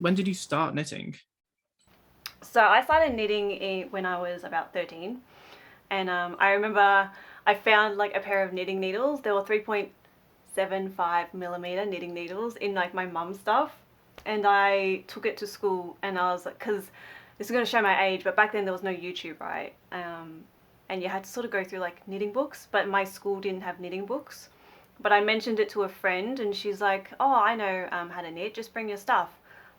when did you start knitting? So I started knitting when I was about 13. And I remember I found like a pair of knitting needles. They were 3.75 millimeter knitting needles in like my mum's stuff. And I took it to school and I was like, because this is going to show my age, but back then there was no YouTube, right? And you had to sort of go through like knitting books, but my school didn't have knitting books. But I mentioned it to a friend and she's like, oh, I know how to knit, just bring your stuff.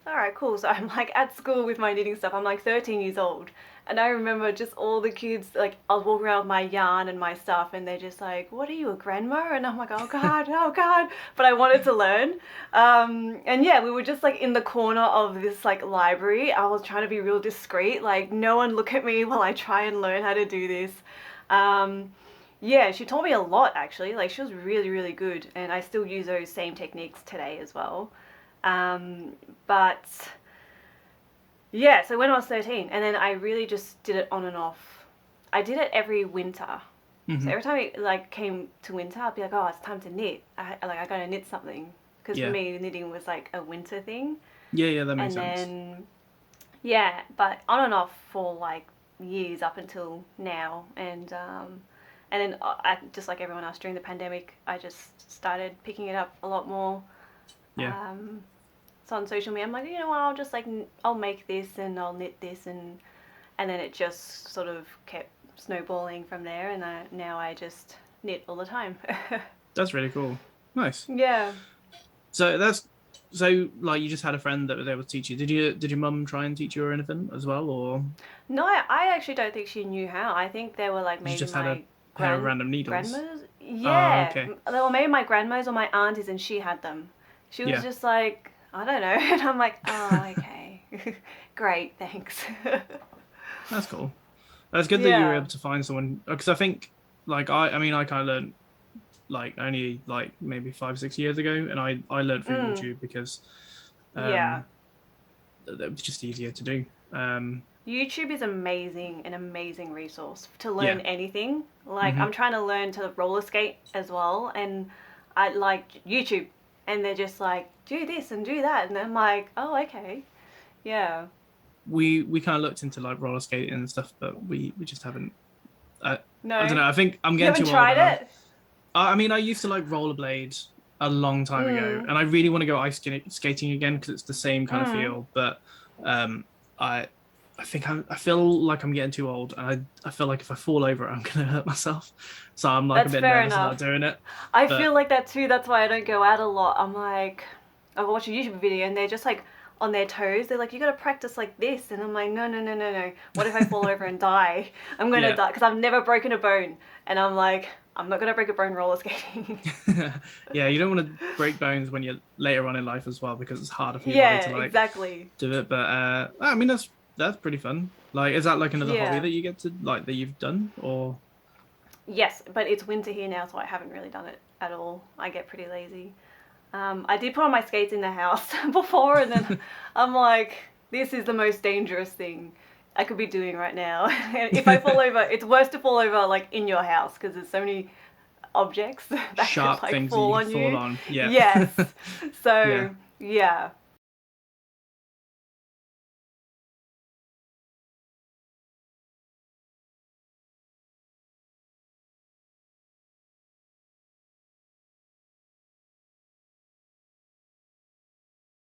All right, cool. So I'm like at school with my knitting stuff. I'm like 13 years old. And I remember just all the kids, like, I was walking around with my yarn and my stuff, and they're just like, what are you, a grandma? And I'm like, oh God, oh God. But I wanted to learn. And yeah, we were just like in the corner of this like library. I was trying to be real discreet, like, no one look at me while I try and learn how to do this. Um, yeah, she taught me a lot actually. Like, she was really, really good. And I still use those same techniques today as well. Um, but yeah, so when I was 13, and then I really just did it on and off. I did it every winter. So Hmm. every time it like came to winter, I'd be like, oh, it's time to knit. I gotta knit something. Because for Yeah. me, knitting was like a winter thing. Yeah, yeah, that makes And sense. then, yeah, but on and off for like years up until now. And then just like everyone else during the pandemic, I just started picking it up a lot more. Yeah. Um, so on social media, I'm like, you know what, I'll just like I'll make this and I'll knit this, and then it just sort of kept snowballing from there, and now I just knit all the time. That's really cool. Nice. Yeah. So that's so like you just had a friend that was able to teach you. Did your mum try and teach you or anything as well, or No, I actually don't think she knew how. I think they were like you maybe just had a my pair of random needles? grandmas. Oh, Yeah, okay. they were maybe my grandmas or my aunties, and she had them. She was Yeah, just like, I don't know, and I'm like, oh, okay, great, thanks. that's cool. That's good that you were Yeah. able to find someone because I think like I mean I kind of learned like only like maybe 5 6 years ago, and I learned through Mm, YouTube because yeah. um it was just easier to do. Um, YouTube is amazing, an amazing resource to learn yeah. anything. Like Hmm. I'm trying to learn to roller skate as well, and I like YouTube, and they're just like do this and do that, and I'm like, oh okay, yeah. We kind of looked into like roller skating and stuff, but we just haven't. I don't No, know. I think I'm you getting haven't too old, tried and it. I mean, I used to like rollerblade a long time ago, Mm, and I really want to go skating again because it's the same kind of mm. feel. But um, I I think I feel like I'm getting too old, and I feel like if I fall over, I'm gonna hurt myself. So I'm like a That's bit fair nervous about enough. doing it. I feel But like that too. That's why I don't go out a lot. I'm like, I watch a YouTube video and they're just like on their toes. They're like, you gotta practice like this. And I'm like, no, no, no, no, no. What if I fall over and die? I'm gonna yeah, die because I've never broken a bone. And I'm like, I'm not gonna break a bone roller skating. yeah, you don't want to break bones when you're later on in life as well because it's harder for your body Yeah, to like exactly. do it. But I mean that's pretty fun. Like, is that like another hobby Yeah. that you get to like that you've done or? Yes, but it's winter here now, so I haven't really done it at all. I get pretty lazy. I did put on my skates in the house before, and then I'm like, this is the most dangerous thing I could be doing right now. And if I fall over, it's worse to fall over like in your house because there's so many objects that could Sharp like things that fall you could on fall you. on. Yeah. Yes. Yeah. So, yeah.